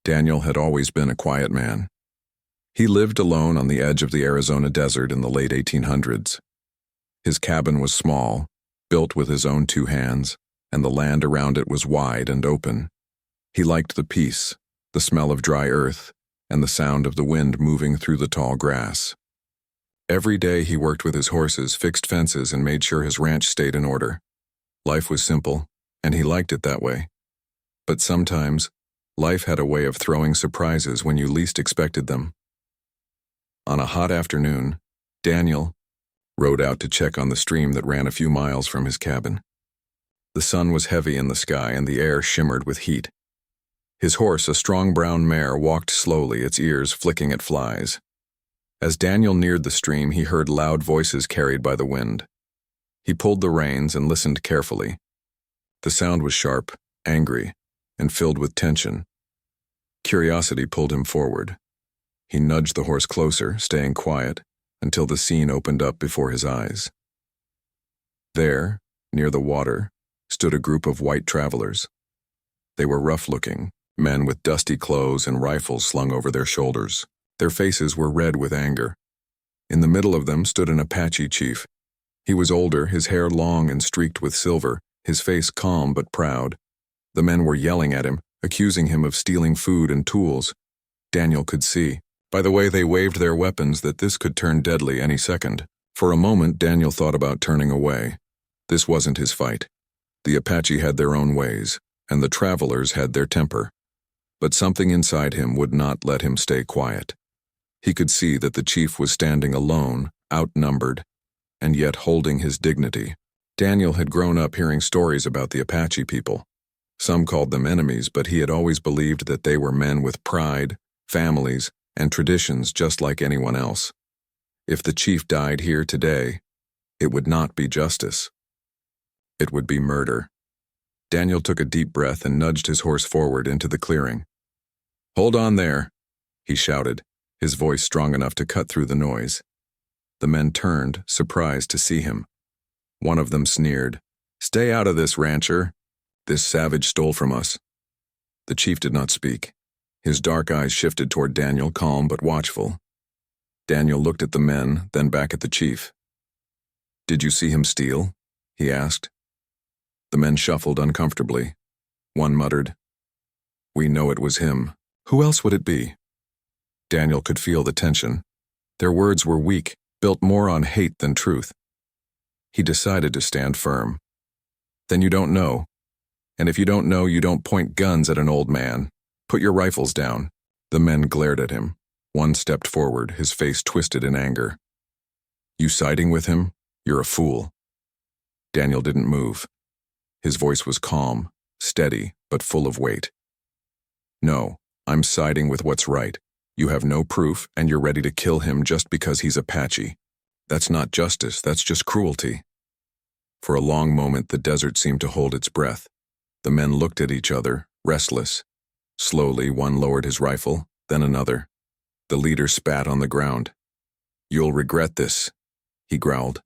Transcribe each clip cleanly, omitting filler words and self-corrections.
Daniel had always been a quiet man. He lived alone on the edge of the Arizona desert in the late 1800s. His cabin was small, built with his own two hands, and the land around it was wide and open. He liked the peace, the smell of dry earth, and the sound of the wind moving through the tall grass. Every day he worked with his horses, fixed fences, and made sure his ranch stayed in order. Life was simple, and he liked it that way. But sometimes, life had a way of throwing surprises when you least expected them. On a hot afternoon, Daniel rode out to check on the stream that ran a few miles from his cabin. The sun was heavy in the sky and the air shimmered with heat. His horse, a strong brown mare, walked slowly, its ears flicking at flies. As Daniel neared the stream, he heard loud voices carried by the wind. He pulled the reins and listened carefully. The sound was sharp, angry, and filled with tension. Curiosity pulled him forward. He nudged the horse closer, staying quiet, until the scene opened up before his eyes. There, near the water, stood a group of white travelers. They were rough-looking, men with dusty clothes and rifles slung over their shoulders. Their faces were red with anger. In the middle of them stood an Apache Chief. He was older, his hair long and streaked with silver, his face calm but proud. The men were yelling at him, accusing him of stealing food and tools. Daniel could see, by the way they waved their weapons, that this could turn deadly any second. For a moment, Daniel thought about turning away. This wasn't his fight. The Apache had their own ways, and the travelers had their temper. But something inside him would not let him stay quiet. He could see that the chief was standing alone, outnumbered, and yet holding his dignity. Daniel had grown up hearing stories about the Apache people. Some called them enemies, but he had always believed that they were men with pride, families, and traditions just like anyone else. If the chief died here today, it would not be justice. It would be murder. Daniel took a deep breath and nudged his horse forward into the clearing. "Hold on there," he shouted, his voice strong enough to cut through the noise. The men turned, surprised to see him. One of them sneered, "Stay out of this, rancher. This savage stole from us." The chief did not speak. His dark eyes shifted toward Daniel, calm but watchful. Daniel looked at the men, then back at the chief. "Did you see him steal?" he asked. The men shuffled uncomfortably. One muttered, "We know it was him. Who else would it be?" Daniel could feel the tension. Their words were weak, built more on hate than truth. He decided to stand firm. "Then you don't know. And if you don't know, you don't point guns at an old man. Put your rifles down." The men glared at him. One stepped forward, his face twisted in anger. "You siding with him? You're a fool." Daniel didn't move. His voice was calm, steady, but full of weight. "No, I'm siding with what's right. You have no proof, and you're ready to kill him just because he's Apache. That's not justice, that's just cruelty." For a long moment, the desert seemed to hold its breath. The men looked at each other, restless. Slowly, one lowered his rifle, then another. The leader spat on the ground. "You'll regret this," he growled.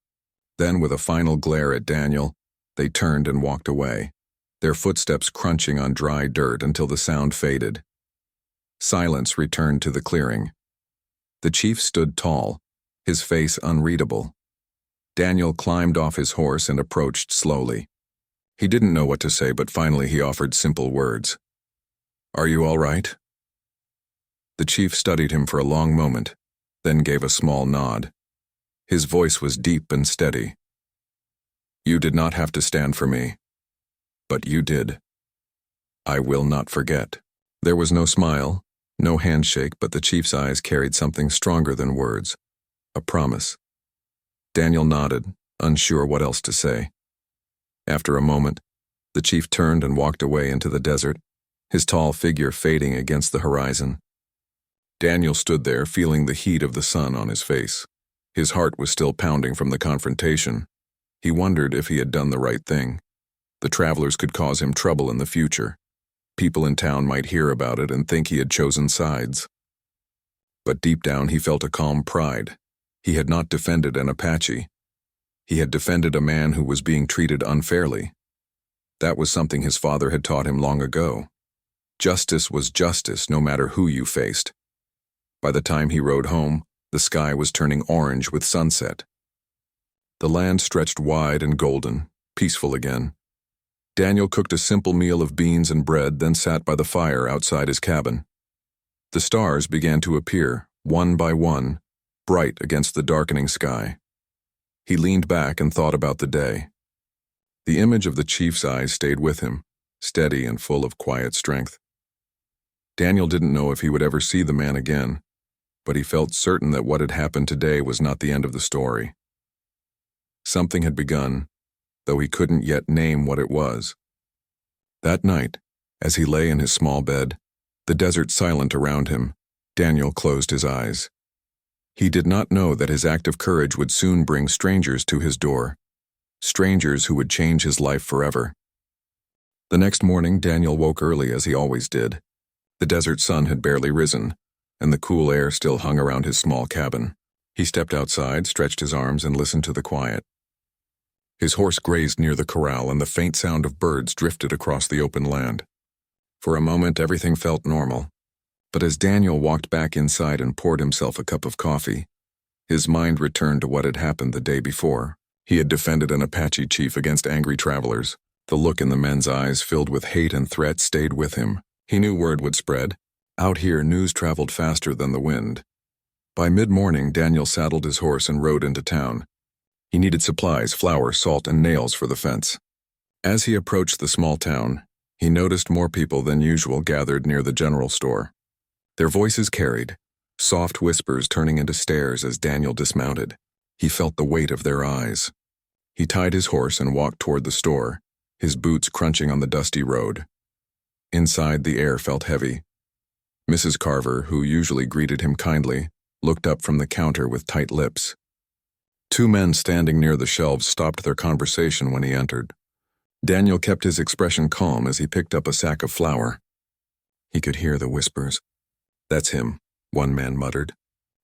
Then, with a final glare at Daniel, they turned and walked away, their footsteps crunching on dry dirt until the sound faded. Silence returned to the clearing. The chief stood tall, his face unreadable. Daniel climbed off his horse and approached slowly. He didn't know what to say, but finally he offered simple words. "Are you all right?" The chief studied him for a long moment, then gave a small nod. His voice was deep and steady. "You did not have to stand for me, but you did. I will not forget." There was no smile, no handshake, but the chief's eyes carried something stronger than words, a promise. Daniel nodded, unsure what else to say. After a moment, the chief turned and walked away into the desert, his tall figure fading against the horizon. Daniel stood there, feeling the heat of the sun on his face. His heart was still pounding from the confrontation. He wondered if he had done the right thing. The travelers could cause him trouble in the future. People in town might hear about it and think he had chosen sides. But deep down he felt a calm pride. He had not defended an Apache. He had defended a man who was being treated unfairly. That was something his father had taught him long ago. Justice was justice no matter who you faced. By the time he rode home, the sky was turning orange with sunset. The land stretched wide and golden, peaceful again. Daniel cooked a simple meal of beans and bread, then sat by the fire outside his cabin. The stars began to appear, one by one, bright against the darkening sky. He leaned back and thought about the day. The image of the chief's eyes stayed with him, steady and full of quiet strength. Daniel didn't know if he would ever see the man again, but he felt certain that what had happened today was not the end of the story. Something had begun, though he couldn't yet name what it was. That night, as he lay in his small bed, the desert silent around him, Daniel closed his eyes. He did not know that his act of courage would soon bring strangers to his door, strangers who would change his life forever. The next morning, Daniel woke early as he always did. The desert sun had barely risen, and the cool air still hung around his small cabin. He stepped outside, stretched his arms, and listened to the quiet. His horse grazed near the corral, and the faint sound of birds drifted across the open land. For a moment, everything felt normal. But as Daniel walked back inside and poured himself a cup of coffee, his mind returned to what had happened the day before. He had defended an Apache chief against angry travelers. The look in the men's eyes, filled with hate and threat, stayed with him. He knew word would spread. Out here, news traveled faster than the wind. By mid-morning, Daniel saddled his horse and rode into town. He needed supplies, flour, salt, and nails for the fence. As he approached the small town, he noticed more people than usual gathered near the general store. Their voices carried, soft whispers turning into stares as Daniel dismounted. He felt the weight of their eyes. He tied his horse and walked toward the store, his boots crunching on the dusty road. Inside, the air felt heavy. Mrs. Carver, who usually greeted him kindly, looked up from the counter with tight lips. Two men standing near the shelves stopped their conversation when he entered. Daniel kept his expression calm as he picked up a sack of flour. He could hear the whispers. "That's him," one man muttered.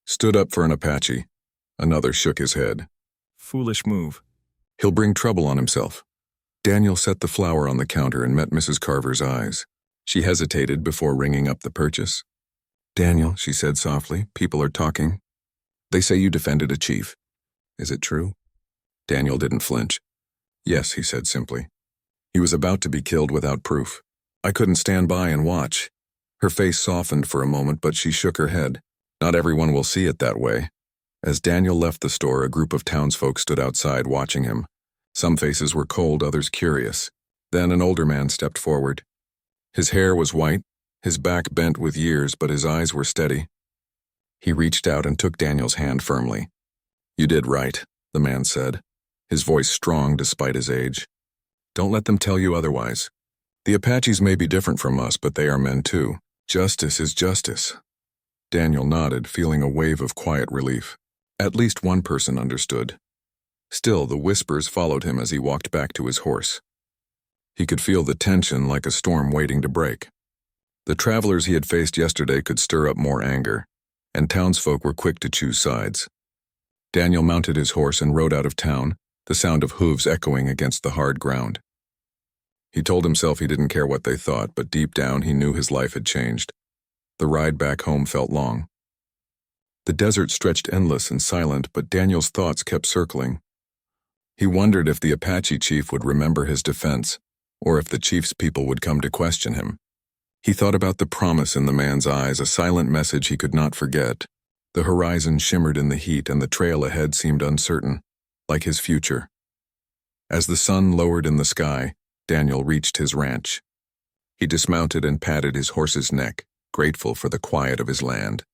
"Stood up for an Apache." Another shook his head. "Foolish move." "He'll bring trouble on himself." Daniel set the flour on the counter and met Mrs. Carver's eyes. She hesitated before ringing up the purchase. "Daniel," she said softly, "people are talking. They say you defended a chief. Is it true?" Daniel didn't flinch. "Yes," he said simply. "He was about to be killed without proof. I couldn't stand by and watch." Her face softened for a moment, but she shook her head. "Not everyone will see it that way." As Daniel left the store, a group of townsfolk stood outside watching him. Some faces were cold, others curious. Then an older man stepped forward. His hair was white, his back bent with years, but his eyes were steady. He reached out and took Daniel's hand firmly. "You did right," the man said, his voice strong despite his age. "Don't let them tell you otherwise. The Apaches may be different from us, but they are men too. Justice is justice." Daniel nodded, feeling a wave of quiet relief. At least one person understood. Still, the whispers followed him as he walked back to his horse. He could feel the tension like a storm waiting to break. The travelers he had faced yesterday could stir up more anger, and townsfolk were quick to choose sides. Daniel mounted his horse and rode out of town, the sound of hooves echoing against the hard ground. He told himself he didn't care what they thought, but deep down he knew his life had changed. The ride back home felt long. The desert stretched endless and silent, but Daniel's thoughts kept circling. He wondered if the Apache chief would remember his defense, or if the chief's people would come to question him. He thought about the promise in the man's eyes, a silent message he could not forget. The horizon shimmered in the heat, and the trail ahead seemed uncertain, like his future. As the sun lowered in the sky, Daniel reached his ranch. He dismounted and patted his horse's neck, grateful for the quiet of his land.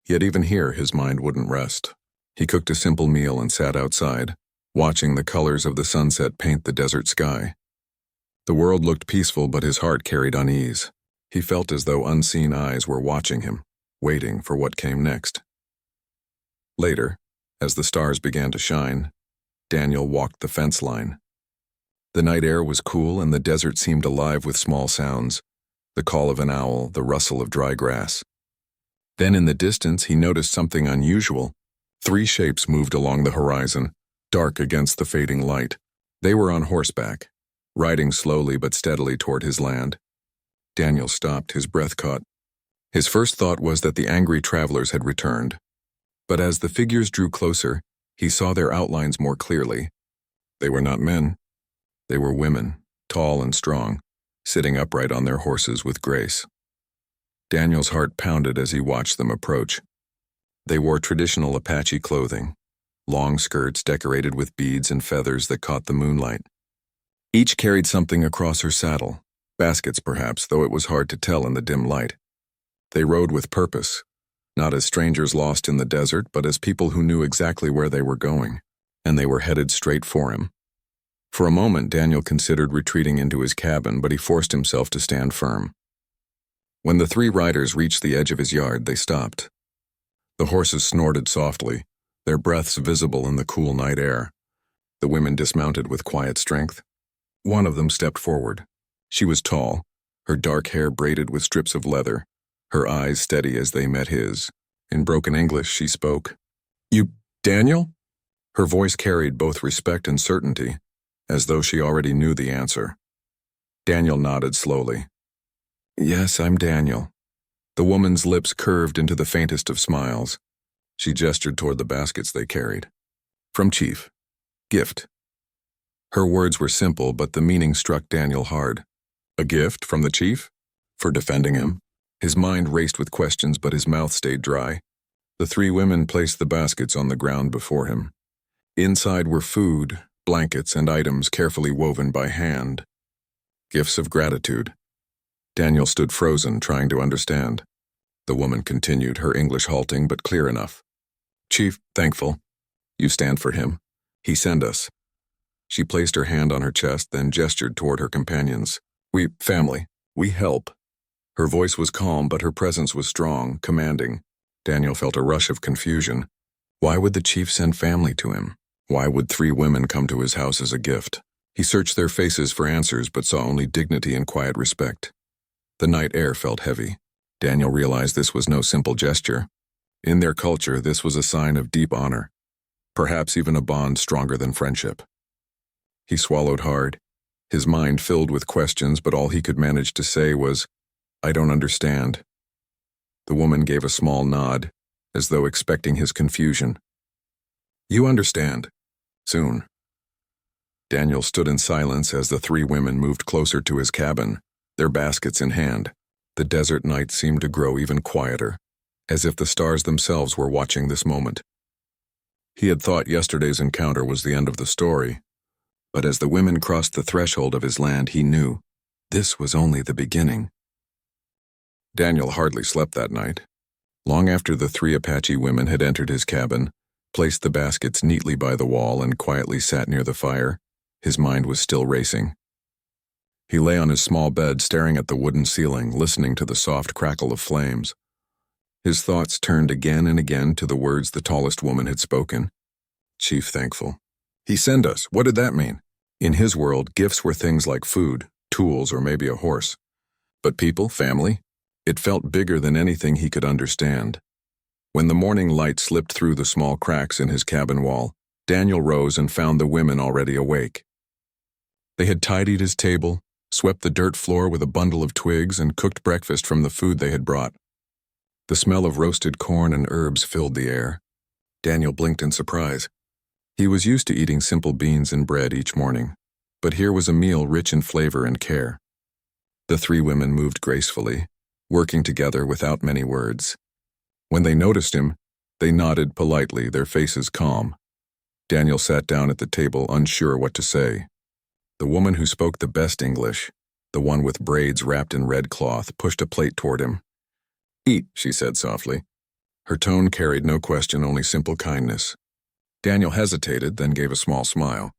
Yet even here his mind wouldn't rest. He cooked a simple meal and sat outside, watching the colors of the sunset paint the desert sky. The world looked peaceful, but his heart carried unease. He felt as though unseen eyes were watching him, waiting for what came next. Later, as the stars began to shine, Daniel walked the fence line. The night air was cool and the desert seemed alive with small sounds, the call of an owl, the rustle of dry grass. Then in the distance he noticed something unusual. 3 shapes moved along the horizon, dark against the fading light. They were on horseback, riding slowly but steadily toward his land. Daniel stopped, his breath caught. His first thought was that the angry travelers had returned. But as the figures drew closer, he saw their outlines more clearly. They were not men. They were women, tall and strong, sitting upright on their horses with grace. Daniel's heart pounded as he watched them approach. They wore traditional Apache clothing, long skirts decorated with beads and feathers that caught the moonlight. Each carried something across her saddle, baskets perhaps, though it was hard to tell in the dim light. They rode with purpose, not as strangers lost in the desert, but as people who knew exactly where they were going, and they were headed straight for him. For a moment, Daniel considered retreating into his cabin, but he forced himself to stand firm. When the three riders reached the edge of his yard, they stopped. The horses snorted softly, their breaths visible in the cool night air. The women dismounted with quiet strength. One of them stepped forward. She was tall, her dark hair braided with strips of leather, her eyes steady as they met his. In broken English, she spoke. "You, Daniel?" Her voice carried both respect and certainty, as though she already knew the answer. Daniel nodded slowly. "Yes, I'm Daniel." The woman's lips curved into the faintest of smiles. She gestured toward the baskets they carried. "From Chief. Gift." Her words were simple, but the meaning struck Daniel hard. A gift from the chief? For defending him? His mind raced with questions, but his mouth stayed dry. The three women placed the baskets on the ground before him. Inside were food, blankets, and items carefully woven by hand. Gifts of gratitude. Daniel stood frozen, trying to understand. The woman continued, her English halting but clear enough. "Chief, thankful. You stand for him. He sent us." She placed her hand on her chest, then gestured toward her companions. "We, family. We help." Her voice was calm, but her presence was strong, commanding. Daniel felt a rush of confusion. Why would the chief send family to him? Why would three women come to his house as a gift? He searched their faces for answers, but saw only dignity and quiet respect. The night air felt heavy. Daniel realized this was no simple gesture. In their culture, this was a sign of deep honor, perhaps even a bond stronger than friendship. He swallowed hard, his mind filled with questions, but all he could manage to say was, "I don't understand." The woman gave a small nod, as though expecting his confusion. "You understand. Soon." Daniel stood in silence as the three women moved closer to his cabin, their baskets in hand. The desert night seemed to grow even quieter, as if the stars themselves were watching this moment. He had thought yesterday's encounter was the end of the story, but as the women crossed the threshold of his land, he knew this was only the beginning. Daniel hardly slept that night. Long after the three Apache women had entered his cabin, placed the baskets neatly by the wall, and quietly sat near the fire, his mind was still racing. He lay on his small bed, staring at the wooden ceiling, listening to the soft crackle of flames. His thoughts turned again and again to the words the tallest woman had spoken. "Chief thankful." He sent us. What did that mean? In his world, gifts were things like food, tools, or maybe a horse. But people, family, it felt bigger than anything he could understand. When the morning light slipped through the small cracks in his cabin wall, Daniel rose and found the women already awake. They had tidied his table, swept the dirt floor with a bundle of twigs, and cooked breakfast from the food they had brought. The smell of roasted corn and herbs filled the air. Daniel blinked in surprise. He was used to eating simple beans and bread each morning, but here was a meal rich in flavor and care. The three women moved gracefully, working together without many words. When they noticed him, they nodded politely, their faces calm. Daniel sat down at the table, unsure what to say. The woman who spoke the best English, the one with braids wrapped in red cloth, pushed a plate toward him. "Eat," she said softly. Her tone carried no question, only simple kindness. Daniel hesitated, then gave a small smile.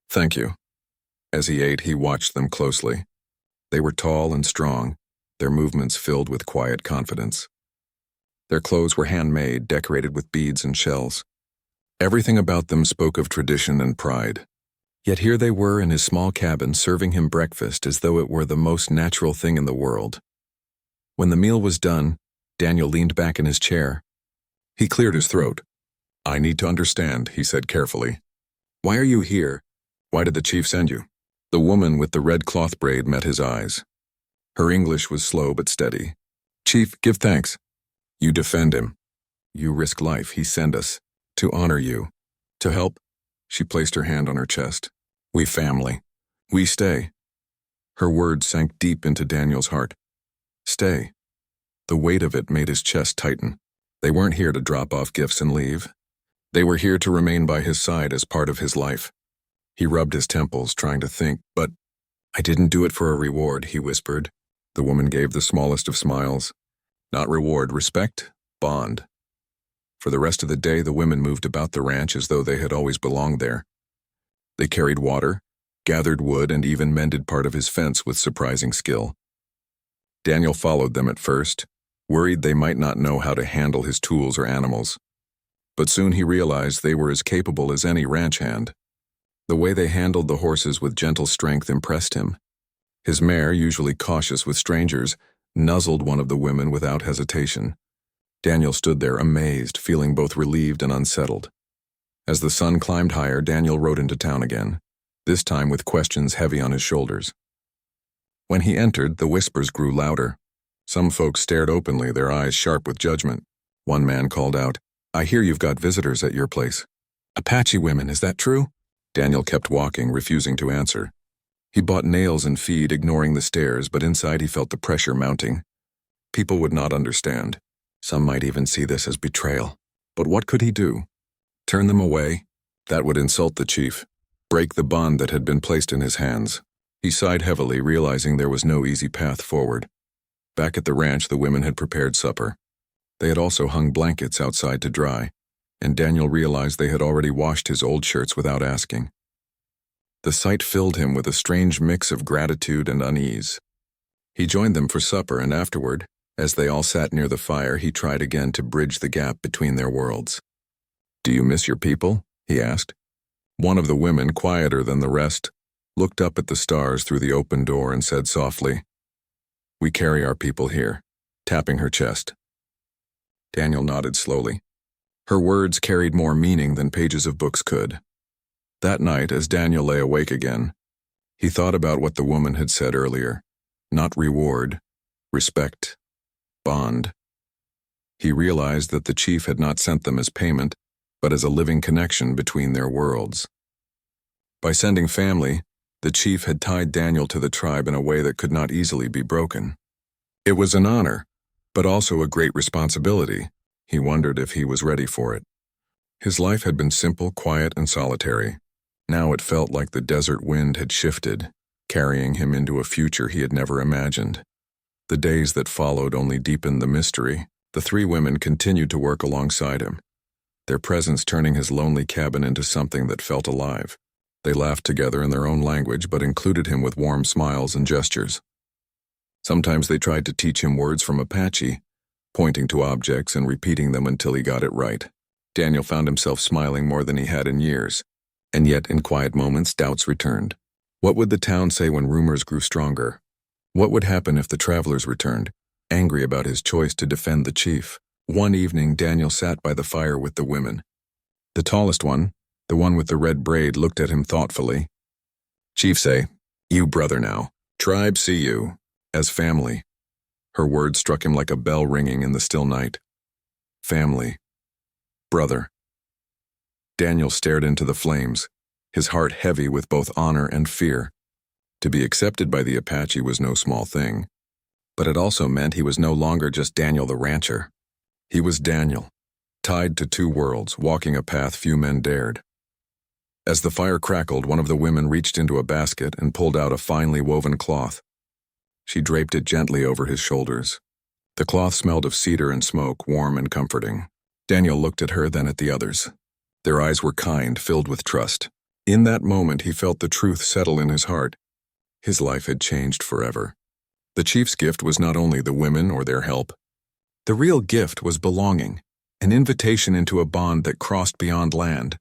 "Thank you." As he ate, he watched them closely. They were tall and strong, their movements filled with quiet confidence. Their clothes were handmade, decorated with beads and shells. Everything about them spoke of tradition and pride. Yet here they were in his small cabin, serving him breakfast as though it were the most natural thing in the world. When the meal was done, Daniel leaned back in his chair. He cleared his throat. "I need to understand," he said carefully. "Why are you here? Why did the chief send you?" The woman with the red cloth braid met his eyes. Her English was slow but steady. "Chief, give thanks. You defend him. You risk life. He sent us. To honor you. To help." She placed her hand on her chest. "We family. We stay." Her words sank deep into Daniel's heart. Stay. The weight of it made his chest tighten. They weren't here to drop off gifts and leave. They were here to remain by his side as part of his life. He rubbed his temples, trying to think, but "I didn't do it for a reward," he whispered. The woman gave the smallest of smiles. "Not reward, respect, bond." For the rest of the day, the women moved about the ranch as though they had always belonged there. They carried water, gathered wood, and even mended part of his fence with surprising skill. Daniel followed them at first, worried they might not know how to handle his tools or animals. But soon he realized they were as capable as any ranch hand. The way they handled the horses with gentle strength impressed him. His mare, usually cautious with strangers, nuzzled one of the women without hesitation. Daniel stood there amazed, feeling both relieved and unsettled. As the sun climbed higher, Daniel rode into town again, this time with questions heavy on his shoulders. When he entered, the whispers grew louder. Some folks stared openly, their eyes sharp with judgment. One man called out, "I hear you've got visitors at your place." "Apache women, is that true?" Daniel kept walking, refusing to answer. He bought nails and feed, ignoring the stares, but inside he felt the pressure mounting. People would not understand. Some might even see this as betrayal. But what could he do? Turn them away? That would insult the chief, break the bond that had been placed in his hands. He sighed heavily, realizing there was no easy path forward. Back at the ranch, the women had prepared supper. They had also hung blankets outside to dry, and Daniel realized they had already washed his old shirts without asking. The sight filled him with a strange mix of gratitude and unease. He joined them for supper, and afterward, as they all sat near the fire, he tried again to bridge the gap between their worlds. "Do you miss your people?" he asked. One of the women, quieter than the rest, looked up at the stars through the open door and said softly, "We carry our people here," tapping her chest. Daniel nodded slowly. Her words carried more meaning than pages of books could. That night, as Daniel lay awake again, he thought about what the woman had said earlier. Not reward, respect, bond. He realized that the chief had not sent them as payment, but as a living connection between their worlds. By sending family, the chief had tied Daniel to the tribe in a way that could not easily be broken. It was an honor, but also a great responsibility. He wondered if he was ready for it. His life had been simple, quiet, and solitary. Now it felt like the desert wind had shifted, carrying him into a future he had never imagined. The days that followed only deepened the mystery. The three women continued to work alongside him, their presence turning his lonely cabin into something that felt alive. They laughed together in their own language, but included him with warm smiles and gestures. Sometimes they tried to teach him words from Apache, pointing to objects and repeating them until he got it right. Daniel found himself smiling more than he had in years, and yet in quiet moments doubts returned. What would the town say when rumors grew stronger? What would happen if the travelers returned, angry about his choice to defend the chief? One evening, Daniel sat by the fire with the women. The tallest one, the one with the red braid, looked at him thoughtfully. "Chief say, you brother now. Tribe see you, as family." Her words struck him like a bell ringing in the still night. Family. Brother. Daniel stared into the flames, his heart heavy with both honor and fear. To be accepted by the Apache was no small thing, but it also meant he was no longer just Daniel the rancher. He was Daniel, tied to two worlds, walking a path few men dared. As the fire crackled, one of the women reached into a basket and pulled out a finely woven cloth. She draped it gently over his shoulders. The cloth smelled of cedar and smoke, warm and comforting. Daniel looked at her, then at the others. Their eyes were kind, filled with trust. In that moment, he felt the truth settle in his heart. His life had changed forever. The chief's gift was not only the women or their help. The real gift was belonging, an invitation into a bond that crossed beyond land,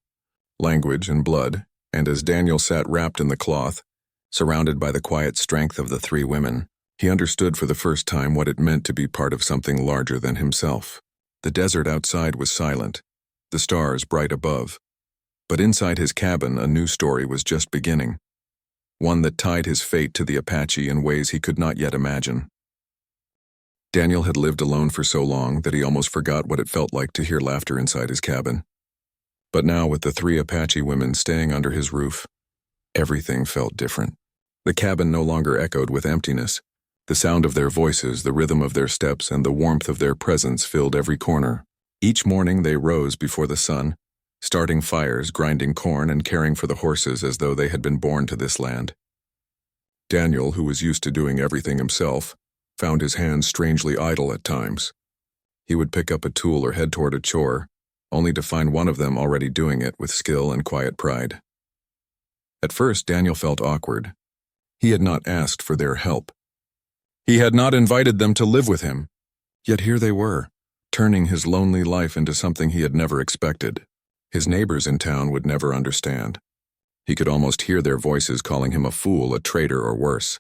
language, and blood. And as Daniel sat wrapped in the cloth, surrounded by the quiet strength of the three women, he understood for the first time what it meant to be part of something larger than himself. The desert outside was silent, the stars bright above. But inside his cabin, a new story was just beginning. one that tied his fate to the Apache in ways he could not yet imagine. Daniel had lived alone for so long that he almost forgot what it felt like to hear laughter inside his cabin. But now, with the 3 Apache women staying under his roof, everything felt different. The cabin no longer echoed with emptiness. The sound of their voices, the rhythm of their steps, and the warmth of their presence filled every corner. Each morning they rose before the sun, starting fires, grinding corn, and caring for the horses as though they had been born to this land. Daniel, who was used to doing everything himself, found his hands strangely idle at times. He would pick up a tool or head toward a chore, only to find one of them already doing it with skill and quiet pride. At first, Daniel felt awkward. He had not asked for their help. He had not invited them to live with him. Yet here they were, turning his lonely life into something he had never expected. His neighbors in town would never understand. He could almost hear their voices calling him a fool, a traitor, or worse.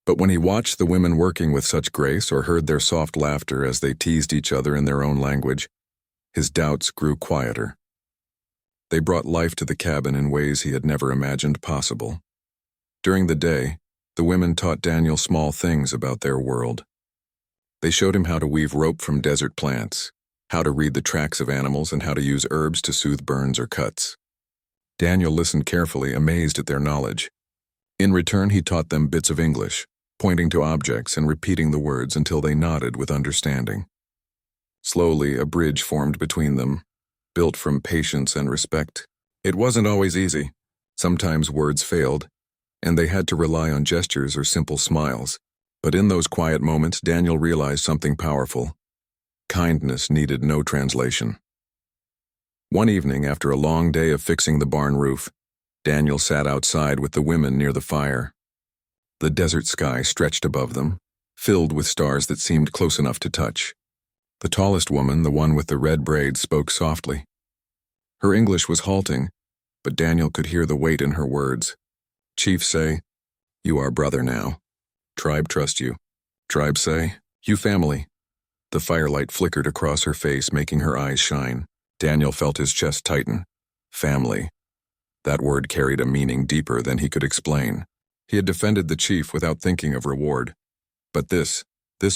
But when he watched the women working with such grace or heard their soft laughter as they teased each other in their own language, his doubts grew quieter. They brought life to the cabin in ways he had never imagined possible. During the day, the women taught Daniel small things about their world. They showed him how to weave rope from desert plants, how to read the tracks of animals, and how to use herbs to soothe burns or cuts. Daniel listened carefully, amazed at their knowledge. In return, he taught them bits of English, pointing to objects and repeating the words until they nodded with understanding. Slowly, a bridge formed between them, built from patience and respect. It wasn't always easy. Sometimes words failed, and they had to rely on gestures or simple smiles. But in those quiet moments, Daniel realized something powerful. Kindness needed no translation. One evening, after a long day of fixing the barn roof, Daniel sat outside with the women near the fire. The desert sky stretched above them, filled with stars that seemed close enough to touch. The tallest woman, the one with the red braids, spoke softly. Her English was halting, but Daniel could hear the weight in her words. Chief say, "You are brother now. Tribe trust you. Tribe say, you family." The firelight flickered across her face, making her eyes shine. Daniel felt his chest tighten. Family. That word carried a meaning deeper than he could explain. He had defended the chief without thinking of reward. But this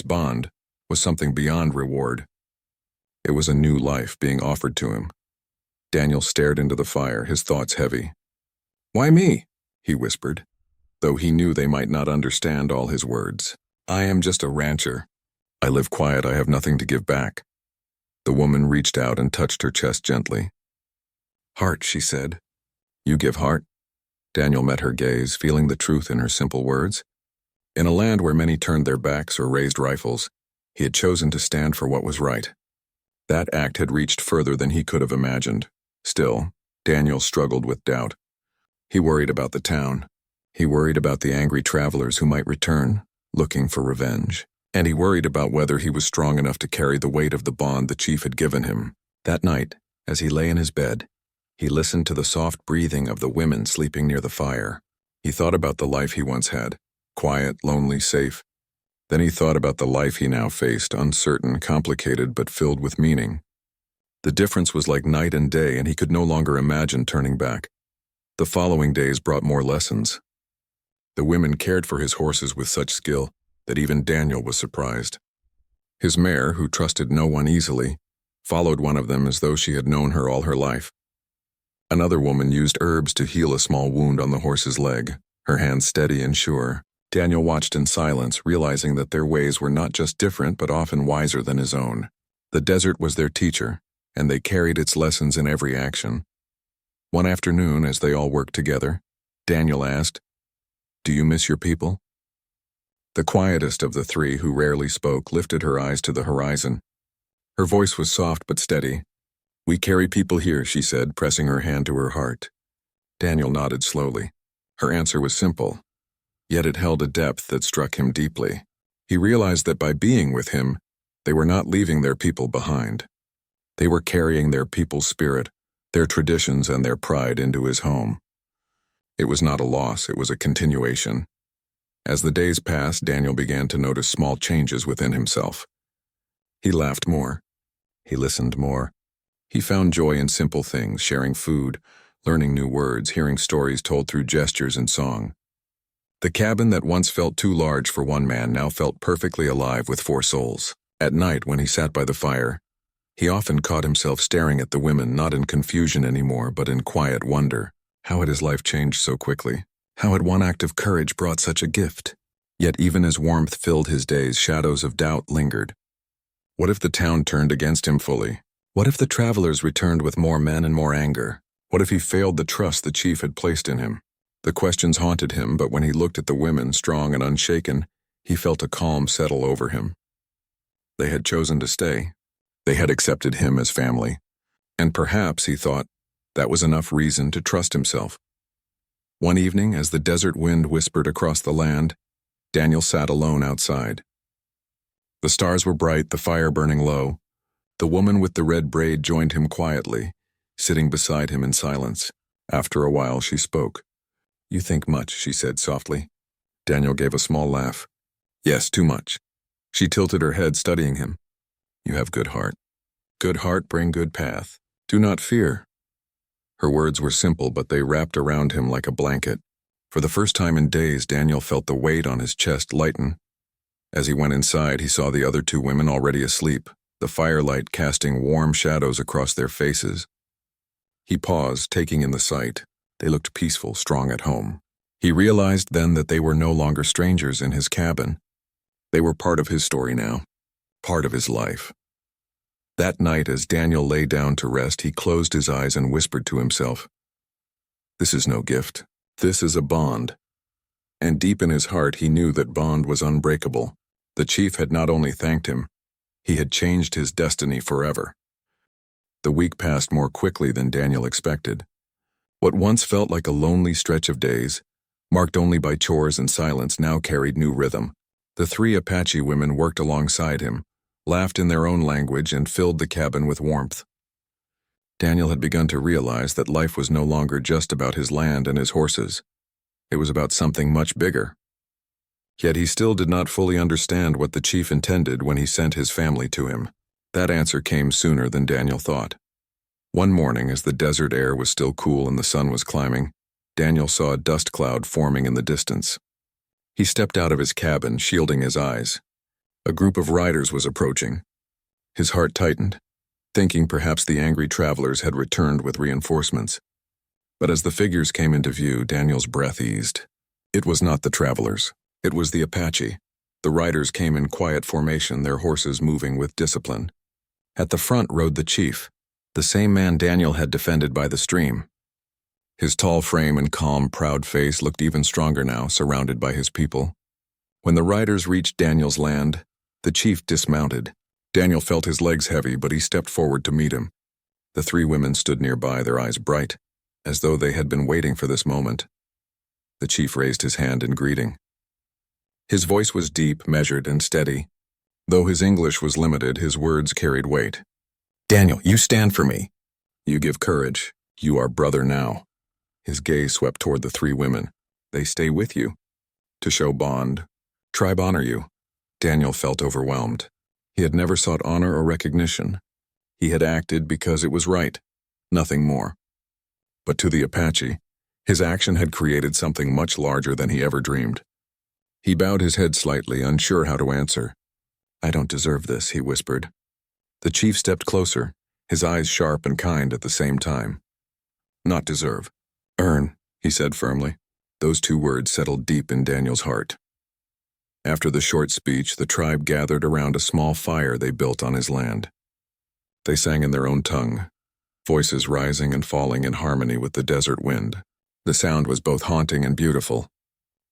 bond, was something beyond reward. It was a new life being offered to him. Daniel stared into the fire, his thoughts heavy. "Why me?" he whispered, though he knew they might not understand all his words. "I am just a rancher. I live quiet, I have nothing to give back." The woman reached out and touched her chest gently. "Heart," she said. "You give heart?" Daniel met her gaze, feeling the truth in her simple words. In a land where many turned their backs or raised rifles, he had chosen to stand for what was right. That act had reached further than he could have imagined. Still, Daniel struggled with doubt. He worried about the town. He worried about the angry travelers who might return, looking for revenge. And he worried about whether he was strong enough to carry the weight of the bond the chief had given him. That night, as he lay in his bed, he listened to the soft breathing of the women sleeping near the fire. He thought about the life he once had, quiet, lonely, safe. Then he thought about the life he now faced, uncertain, complicated, but filled with meaning. The difference was like night and day, and he could no longer imagine turning back. The following days brought more lessons. The women cared for his horses with such skill that even Daniel was surprised. His mare, who trusted no one easily, followed one of them as though she had known her all her life. Another woman used herbs to heal a small wound on the horse's leg, her hands steady and sure. Daniel watched in silence, realizing that their ways were not just different but often wiser than his own. The desert was their teacher, and they carried its lessons in every action. One afternoon, as they all worked together, Daniel asked, "Do you miss your people?" The quietest of the 3, who rarely spoke, lifted her eyes to the horizon. Her voice was soft but steady. "We carry people here," she said, pressing her hand to her heart. Daniel nodded slowly. Her answer was simple, yet it held a depth that struck him deeply. He realized that by being with him, they were not leaving their people behind. They were carrying their people's spirit, their traditions, and their pride into his home. It was not a loss, it was a continuation. As the days passed, Daniel began to notice small changes within himself. He laughed more. He listened more. He found joy in simple things, sharing food, learning new words, hearing stories told through gestures and song. The cabin that once felt too large for one man now felt perfectly alive with 4 souls. At night, when he sat by the fire, he often caught himself staring at the women, not in confusion anymore, but in quiet wonder. How had his life changed so quickly? How had one act of courage brought such a gift? Yet even as warmth filled his days, shadows of doubt lingered. What if the town turned against him fully? What if the travelers returned with more men and more anger? What if he failed the trust the chief had placed in him? The questions haunted him, but when he looked at the women, strong and unshaken, he felt a calm settle over him. They had chosen to stay. They had accepted him as family. And perhaps, he thought, that was enough reason to trust himself. One evening, as the desert wind whispered across the land, Daniel sat alone outside. The stars were bright, the fire burning low. The woman with the red braid joined him quietly, sitting beside him in silence. After a while, she spoke. "You think much," she said softly. Daniel gave a small laugh. "Yes, too much." She tilted her head, studying him. "You have good heart. Good heart bring good path. Do not fear." Her words were simple, but they wrapped around him like a blanket. For the first time in days, Daniel felt the weight on his chest lighten. As he went inside, he saw the other 2 women already asleep, the firelight casting warm shadows across their faces. He paused, taking in the sight. They looked peaceful, strong at home. He realized then that they were no longer strangers in his cabin. They were part of his story now, part of his life. That night, as Daniel lay down to rest, he closed his eyes and whispered to himself, "This is no gift. This is a bond." And deep in his heart, he knew that bond was unbreakable. The chief had not only thanked him, he had changed his destiny forever. The week passed more quickly than Daniel expected. What once felt like a lonely stretch of days, marked only by chores and silence, now carried new rhythm. The 3 Apache women worked alongside him, laughed in their own language, and filled the cabin with warmth. Daniel had begun to realize that life was no longer just about his land and his horses. It was about something much bigger. Yet he still did not fully understand what the chief intended when he sent his family to him. That answer came sooner than Daniel thought. One morning, as the desert air was still cool and the sun was climbing, Daniel saw a dust cloud forming in the distance. He stepped out of his cabin, shielding his eyes. A group of riders was approaching. His heart tightened, thinking perhaps the angry travelers had returned with reinforcements. But as the figures came into view, Daniel's breath eased. It was not the travelers. It was the Apache. The riders came in quiet formation, their horses moving with discipline. At the front rode the chief, the same man Daniel had defended by the stream. His tall frame and calm, proud face looked even stronger now, surrounded by his people. When the riders reached Daniel's land, the chief dismounted. Daniel felt his legs heavy, but he stepped forward to meet him. The 3 women stood nearby, their eyes bright, as though they had been waiting for this moment. The chief raised his hand in greeting. His voice was deep, measured, and steady. Though his English was limited, his words carried weight. "Daniel, you stand for me. You give courage. You are brother now." His gaze swept toward the 3 women. "They stay with you. To show bond. Tribe honor you." Daniel felt overwhelmed. He had never sought honor or recognition. He had acted because it was right, nothing more. But to the Apache, his action had created something much larger than he ever dreamed. He bowed his head slightly, unsure how to answer. "I don't deserve this," he whispered. The chief stepped closer, his eyes sharp and kind at the same time. "Not deserve. Earn," he said firmly. Those 2 words settled deep in Daniel's heart. After the short speech, the tribe gathered around a small fire they built on his land. They sang in their own tongue, voices rising and falling in harmony with the desert wind. The sound was both haunting and beautiful.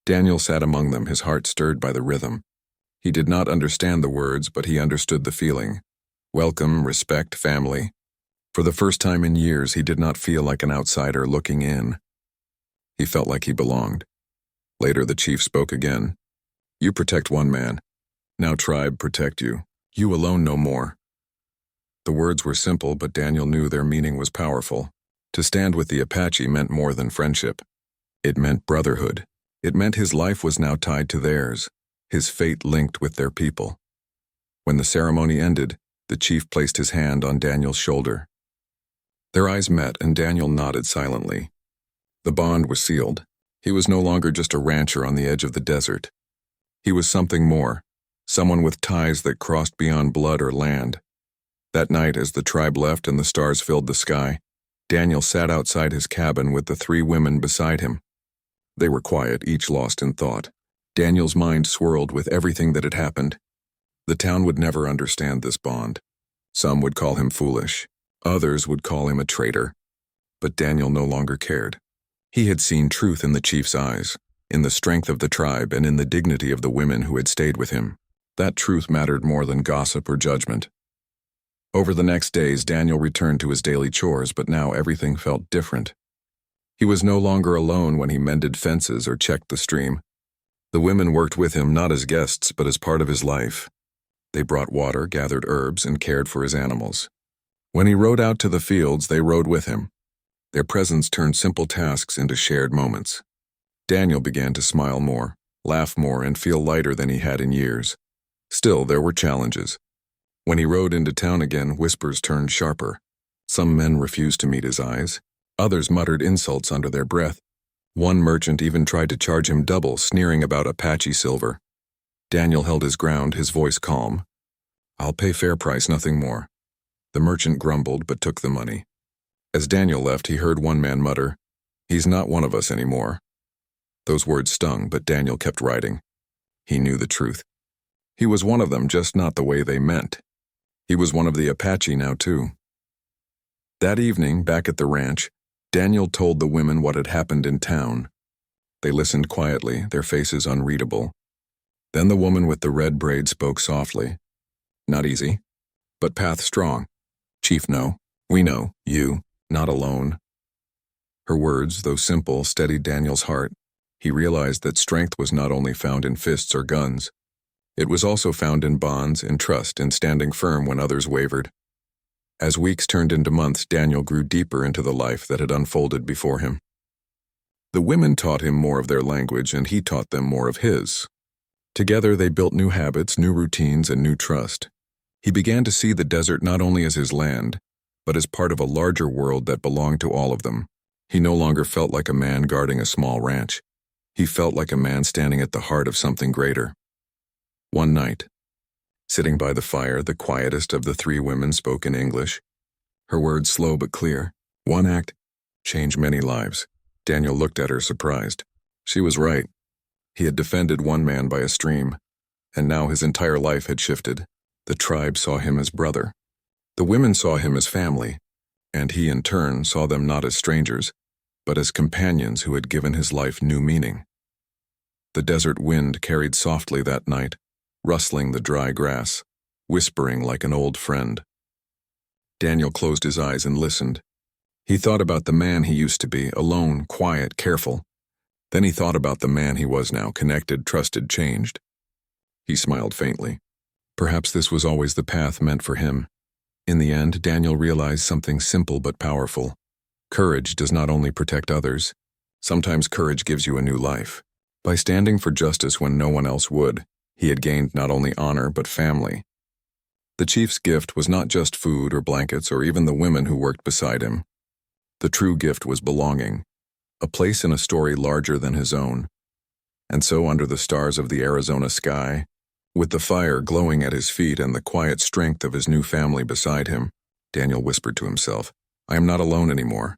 Daniel sat among them, his heart stirred by the rhythm. He did not understand the words, but he understood the feeling. Welcome, respect, family. For the first time in years, he did not feel like an outsider looking in. He felt like he belonged. Later, the chief spoke again. "You protect one man. Now, tribe, protect you. You alone no more." The words were simple, but Daniel knew their meaning was powerful. To stand with the Apache meant more than friendship. It meant brotherhood. It meant his life was now tied to theirs, his fate linked with their people. When the ceremony ended, the chief placed his hand on Daniel's shoulder. Their eyes met, and Daniel nodded silently. The bond was sealed. He was no longer just a rancher on the edge of the desert. He was something more, someone with ties that crossed beyond blood or land. That night, as the tribe left and the stars filled the sky, Daniel sat outside his cabin with the 3 women beside him. They were quiet, each lost in thought. Daniel's mind swirled with everything that had happened. The town would never understand this bond. Some would call him foolish. Others would call him a traitor. But Daniel no longer cared. He had seen truth in the chief's eyes, in the strength of the tribe, and in the dignity of the women who had stayed with him. That truth mattered more than gossip or judgment. Over the next days, Daniel returned to his daily chores, but now everything felt different. He was no longer alone when he mended fences or checked the stream. The women worked with him not as guests, but as part of his life. They brought water, gathered herbs, and cared for his animals. When he rode out to the fields, they rode with him. Their presence turned simple tasks into shared moments. Daniel began to smile more, laugh more, and feel lighter than he had in years. Still, there were challenges. When he rode into town again, whispers turned sharper. Some men refused to meet his eyes. Others muttered insults under their breath. One merchant even tried to charge him double, sneering about Apache silver. Daniel held his ground, his voice calm. "I'll pay fair price, nothing more." The merchant grumbled, but took the money. As Daniel left, he heard one man mutter, "He's not one of us anymore." Those words stung, but Daniel kept riding. He knew the truth. He was one of them, just not the way they meant. He was one of the Apache now, too. That evening, back at the ranch, Daniel told the women what had happened in town. They listened quietly, their faces unreadable. Then the woman with the red braid spoke softly. "Not easy, but path strong. Chief, no. We know, you, not alone." Her words, though simple, steadied Daniel's heart. He realized that strength was not only found in fists or guns. It was also found in bonds, in trust, in standing firm when others wavered. As weeks turned into months, Daniel grew deeper into the life that had unfolded before him. The women taught him more of their language, and he taught them more of his. Together they built new habits, new routines, and new trust. He began to see the desert not only as his land, but as part of a larger world that belonged to all of them. He no longer felt like a man guarding a small ranch. He felt like a man standing at the heart of something greater. One night, sitting by the fire, the quietest of the 3 women spoke in English. Her words slow but clear. One act changed many lives. Daniel looked at her, surprised. She was right. He had defended one man by a stream, and now his entire life had shifted. The tribe saw him as brother. The women saw him as family, and he in turn saw them not as strangers, but as companions who had given his life new meaning. The desert wind carried softly that night, rustling the dry grass, whispering like an old friend. Daniel closed his eyes and listened. He thought about the man he used to be, alone, quiet, careful. Then he thought about the man he was now, connected, trusted, changed. He smiled faintly. Perhaps this was always the path meant for him. In the end, Daniel realized something simple but powerful. Courage does not only protect others. Sometimes courage gives you a new life. By standing for justice when no one else would, he had gained not only honor but family. The chief's gift was not just food or blankets or even the women who worked beside him. The true gift was belonging, a place in a story larger than his own. And so under the stars of the Arizona sky, with the fire glowing at his feet and the quiet strength of his new family beside him, Daniel whispered to himself, "I am not alone anymore.